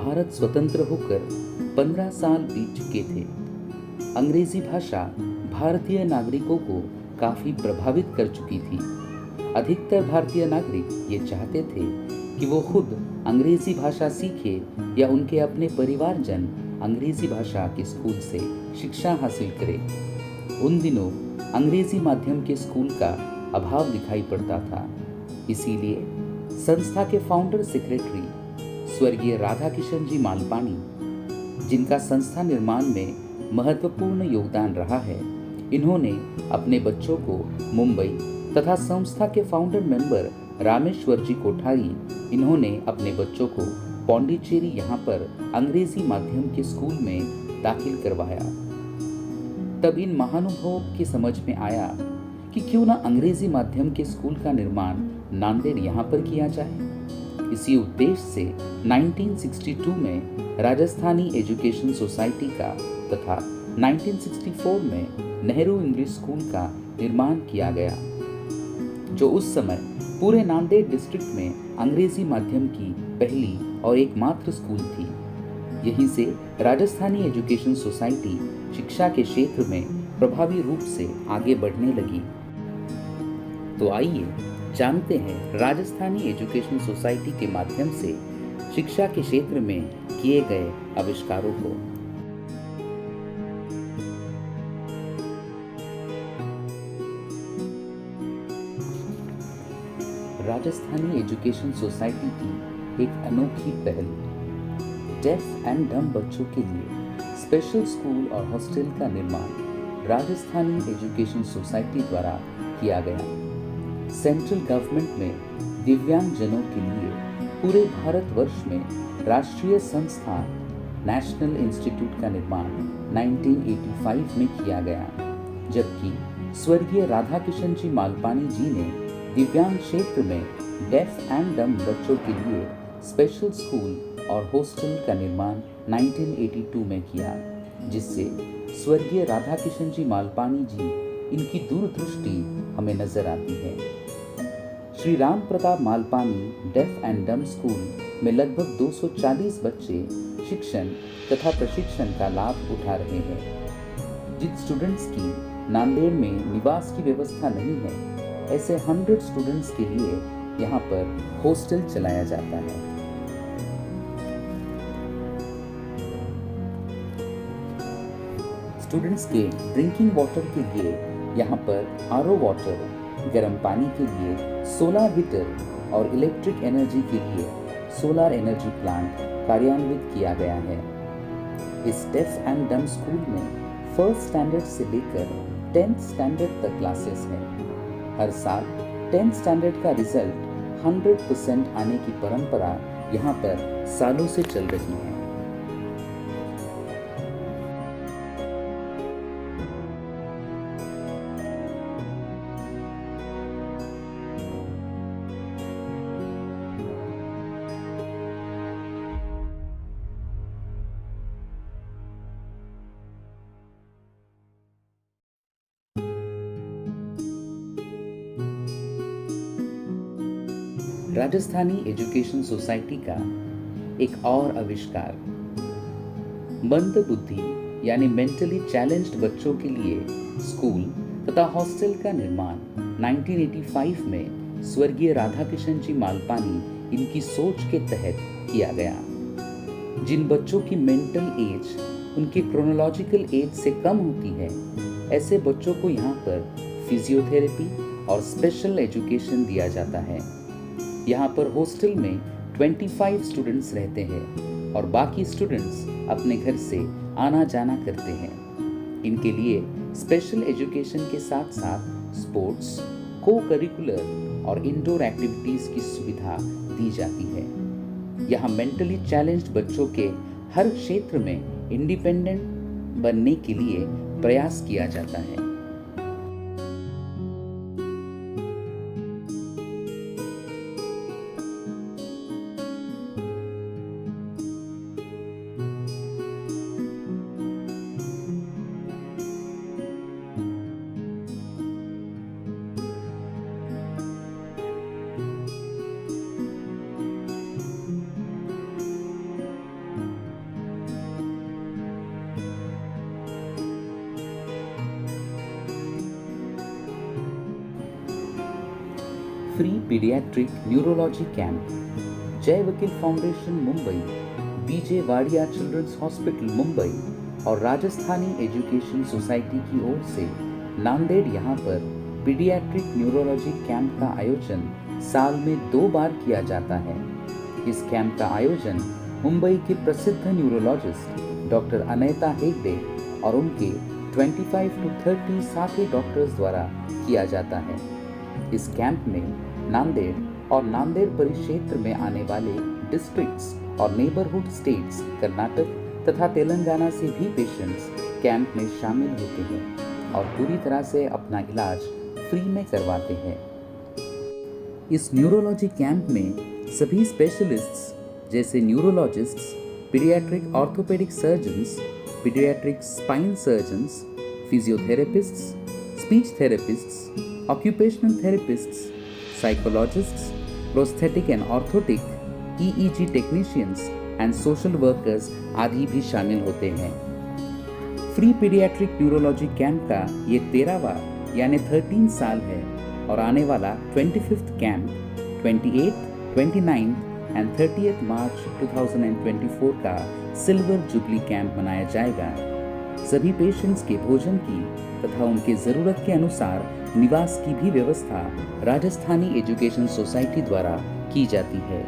भारत स्वतंत्र होकर 15 साल बीत चुके थे। अंग्रेजी भाषा भारतीय नागरिकों को काफी प्रभावित कर चुकी थी। अधिकतर भारतीय नागरिक ये चाहते थे कि वो खुद अंग्रेजी भाषा सीखे या उनके अपने परिवारजन अंग्रेजी भाषा के स्कूल से शिक्षा हासिल करें। उन दिनों अंग्रेजी माध्यम के स्कूल का अभाव दिखाई पड़ता था। इसीलिए संस्था के फाउंडर सेक्रेटरी स्वर्गीय राधा किशन जी मालपानी, जिनका संस्था निर्माण में महत्वपूर्ण योगदान रहा है, इन्होंने अपने बच्चों को मुंबई तथा संस्था के फाउंडर मेंबर रामेश्वर जी कोठारी, इन्होंने अपने बच्चों को पौंडीचेरी यहाँ पर अंग्रेजी माध्यम के स्कूल में दाखिल करवाया। तब इन महानुभावों की समझ में आया कि क्यों ना अंग्रेजी माध्यम के स्कूल का निर्माण नांदेड़ यहाँ पर किया जाए। इसी उद्देश्य से 1962 में राजस्थानी एजुकेशन सोसाइटी का तथा 1964 में नेहरू इंग्लिश स्कूल का निर्माण किया गया, जो उस समय पूरे नांदेड़ डिस्ट्रिक्ट में अंग्रेजी माध्यम की पहली और एकमात्र स्कूल थी। यहीं से राजस्थानी एजुकेशन सोसाइटी शिक्षा के क्षेत्र में प्रभावी रूप से आगे बढ़ने लगी। तो आइए जानते हैं राजस्थानी एजुकेशन सोसाइटी के माध्यम से शिक्षा के क्षेत्र में किए गए आविष्कारों को। राजस्थानी एजुकेशन सोसाइटी की एक अनोखी पहल, डेफ एंड डम बच्चों के लिए स्पेशल स्कूल और हॉस्टल का निर्माण राजस्थानी एजुकेशन सोसाइटी द्वारा किया गया। सेंट्रल गवर्नमेंट में दिव्यांग जनों के लिए पूरे भारतवर्ष में राष्ट्रीय संस्थान नेशनल इंस्टीट्यूट का निर्माण 1985 में किया गया, जबकि स्वर्गीय राधा किशन जी मालपानी जी ने दिव्यांग क्षेत्र में डेफ एंड डम बच्चों के लिए स्पेशल स्कूल और हॉस्टल का निर्माण 1982 में किया, जिससे स्वर्गीय राधा किशन जी मालपानी जी इनकी दूरदृष्टि हमें नजर आती है। श्री राम प्रताप मालपानी डेफ एंड डम स्कूल में लगभग 240 बच्चे शिक्षण तथा प्रशिक्षण का लाभ उठा रहे हैं। जिन स्टूडेंट्स की नांदेड़ में निवास की व्यवस्था नहीं है, ऐसे 100 स्टूडेंट्स के लिए यहाँ पर हॉस्टल चलाया जाता है। स्टूडेंट्स के ड्रिंकिंग वाटर के लिए यहाँ पर आरओ वाटर, गर्म पानी के लिए सोलर हीटर और इलेक्ट्रिक एनर्जी के लिए सोलर एनर्जी प्लांट कार्यान्वित किया गया है। इस डेफ एंड डम स्कूल में फर्स्ट स्टैंडर्ड से लेकर 10th स्टैंडर्ड तक क्लासेस हैं। हर साल 10th स्टैंडर्ड का रिजल्ट 100% आने की परंपरा यहाँ पर सालों से चल रही है। राजस्थानी एजुकेशन सोसाइटी का एक और आविष्कार, मंद बुद्धि यानी मेंटली चैलेंज्ड बच्चों के लिए स्कूल तथा हॉस्टल का निर्माण 1985 में स्वर्गीय राधा किशन जी मालपानी इनकी सोच के तहत किया गया। जिन बच्चों की मेंटल एज उनकी क्रोनोलॉजिकल एज से कम होती है, ऐसे बच्चों को यहाँ पर फिजियोथेरेपी और स्पेशल एजुकेशन दिया जाता है। यहाँ पर हॉस्टल में 25 स्टूडेंट्स रहते हैं और बाकी स्टूडेंट्स अपने घर से आना जाना करते हैं। इनके लिए स्पेशल एजुकेशन के साथ साथ स्पोर्ट्स, को करिकुलर और इंडोर एक्टिविटीज की सुविधा दी जाती है। यहाँ मेंटली चैलेंज्ड बच्चों के हर क्षेत्र में इंडिपेंडेंट बनने के लिए प्रयास किया जाता है। फ्री पीडियाट्रिक न्यूरोलॉजी कैंप जय वकील फाउंडेशन मुंबई, बीजे वाडिया चिल्ड्रंस हॉस्पिटल मुंबई और राजस्थानी एजुकेशन सोसाइटी की ओर से नांदेड़ यहाँ पर पीडियाट्रिक न्यूरोलॉजी कैंप का आयोजन साल में 2 बार किया जाता है। इस कैंप का आयोजन मुंबई के प्रसिद्ध न्यूरोलॉजिस्ट डॉक्टर अनैता हेगड़े और उनके 25 to 30 साथी डॉक्टर्स द्वारा किया जाता है। इस कैंप में नांदेड़ और नांदेड़ परिक्षेत्र में आने वाले डिस्ट्रिक्ट्स और नेबरहुड स्टेट्स कर्नाटक तथा तेलंगाना से भी पेशेंट्स कैंप में शामिल होते हैं और पूरी तरह से अपना इलाज फ्री में करवाते हैं। इस न्यूरोलॉजी कैंप में सभी स्पेशलिस्ट्स जैसे neurologists, paediatric orthopaedic surgeons, paediatric spine surgeons, physiotherapists, speech therapists, occupational therapists, psychologists, prosthetic and orthotic, EEG technicians and social workers आदि भी शामिल होते हैं। फ्री पीडियाट्रिक न्यूरोलॉजी कैंप का ये 13वां यानी 13 साल है और आने वाला 25th camp 28th, 29th and 30th मार्च 2024 का सिल्वर जुबली कैंप मनाया जाएगा। सभी पेशेंट्स के भोजन की तथा उनके ज़रूरत के अनुसार निवास की भी व्यवस्था राजस्थानी एजुकेशन सोसाइटी द्वारा की जाती है।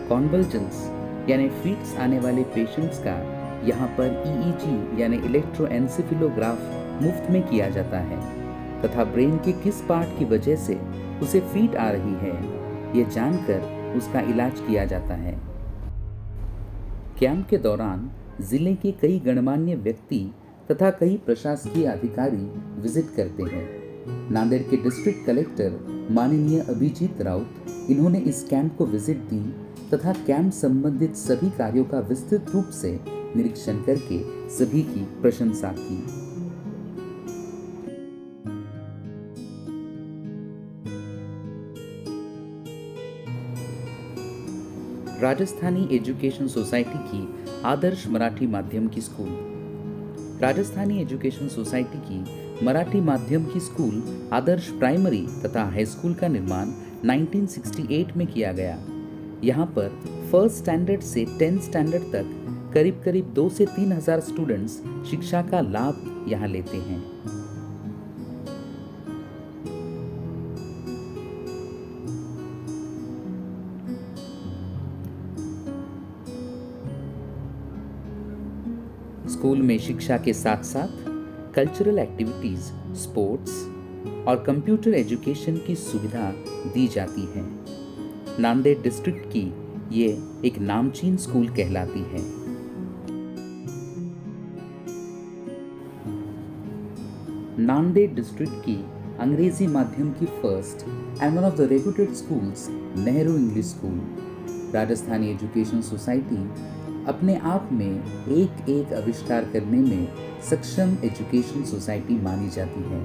कॉन्वल्जेंस यानी फिट्स आने वाले पेशेंट्स का यहाँ पर ईईजी यानी इलेक्ट्रोएन्सेफेलोग्राफ मुफ्त में किया जाता है तथा ब्रेन के किस पार्ट की वजह से उसे फीट आ रही है ये जानकर उसका इलाज किया जाता है। कैंप के दौरान जिले के कई गणमान्य व्यक्ति तथा कई प्रशासकीय अधिकारी विजिट करते हैं। नांदेड़ के डिस्ट्रिक्ट कलेक्टर माननीय अभिजीत राउत इन्होंने इस कैंप को विजिट दी तथा कैंप संबंधित सभी कार्यों का विस्तृत रूप से निरीक्षण करके सभी की प्रशंसा की। राजस्थानी एजुकेशन सोसाइटी की आदर्श मराठी माध्यम की स्कूल। राजस्थानी एजुकेशन सोसाइटी की मराठी माध्यम की स्कूल आदर्श प्राइमरी तथा हाई स्कूल का निर्माण 1968 में किया गया। यहाँ पर फर्स्ट स्टैंडर्ड से 10th स्टैंडर्ड तक करीब 2 से 3 हज़ार स्टूडेंट्स शिक्षा का लाभ यहाँ लेते हैं। स्कूल में शिक्षा के साथ साथ कल्चरल एक्टिविटीज, स्पोर्ट्स और कंप्यूटर एजुकेशन की सुविधा दी जाती है। नांदेड़ डिस्ट्रिक्ट की ये एक नामचीन स्कूल कहलाती है। नांदेड़ डिस्ट्रिक्ट की अंग्रेजी माध्यम की first and one of the reputed schools Nehru English school. Rajasthani education society अपने आप में एक आविष्कार करने में सक्षम एजुकेशन सोसाइटी मानी जाती है।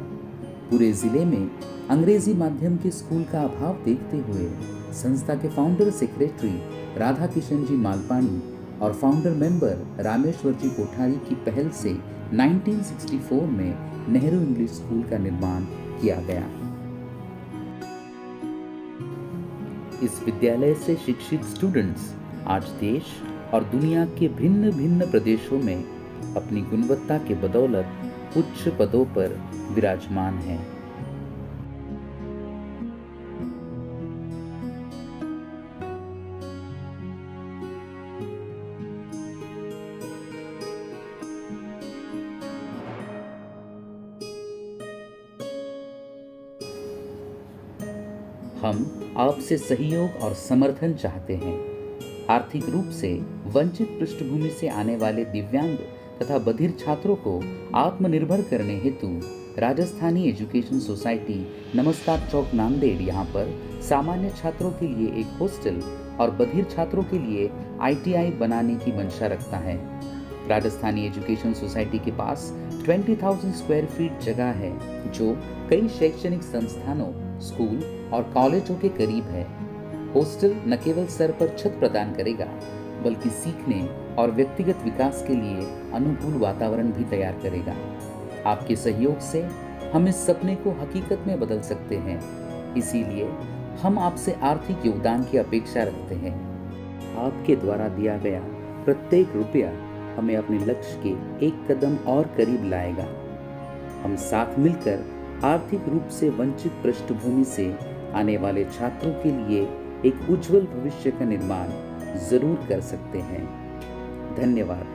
पूरे जिले में अंग्रेजी माध्यम के स्कूल का अभाव देखते हुए संस्था के फाउंडर सेक्रेटरी राधा किशन जी मालपानी और फाउंडर मेंबर रामेश्वर जी कोठारी की पहल से 1964 में नेहरू इंग्लिश स्कूल का निर्माण किया गया। इस विद्यालय से शिक्षित स्टूडेंट्स आज देश और दुनिया के भिन्न भिन्न प्रदेशों में अपनी गुणवत्ता के बदौलत उच्च पदों पर विराजमान हैं। हम आपसे सहयोग और समर्थन चाहते हैं। आर्थिक रूप से वंचित पृष्ठभूमि से आने वाले दिव्यांग तथा बधिर छात्रों को आत्मनिर्भर करने हेतु राजस्थानी एजुकेशन सोसाइटी नमस्कार चौक नांदेड़ यहाँ पर सामान्य छात्रों के लिए एक हॉस्टल और बधिर छात्रों के लिए ITI बनाने की मंशा रखता है। राजस्थानी एजुकेशन सोसाइटी के पास 20,000 स्क्वायर फीट जगह है जो कई शैक्षणिक संस्थानों, स्कूल और कॉलेजों के करीब है। हॉस्टल न केवल सर पर छत प्रदान करेगा बल्कि सीखने और व्यक्तिगत विकास के लिए अनुकूल वातावरण भी तैयार करेगा। आपके सहयोग से हम इस सपने को हकीकत में बदल सकते हैं। इसीलिए हम आपसे आर्थिक योगदान की अपेक्षा रखते हैं। आपके द्वारा दिया गया प्रत्येक रुपया हमें अपने लक्ष्य के एक कदम और करीब लाएगा। हम साथ मिलकर आर्थिक रूप से वंचित पृष्ठभूमि से आने वाले छात्रों के लिए एक उज्जवल भविष्य का निर्माण जरूर कर सकते हैं। धन्यवाद।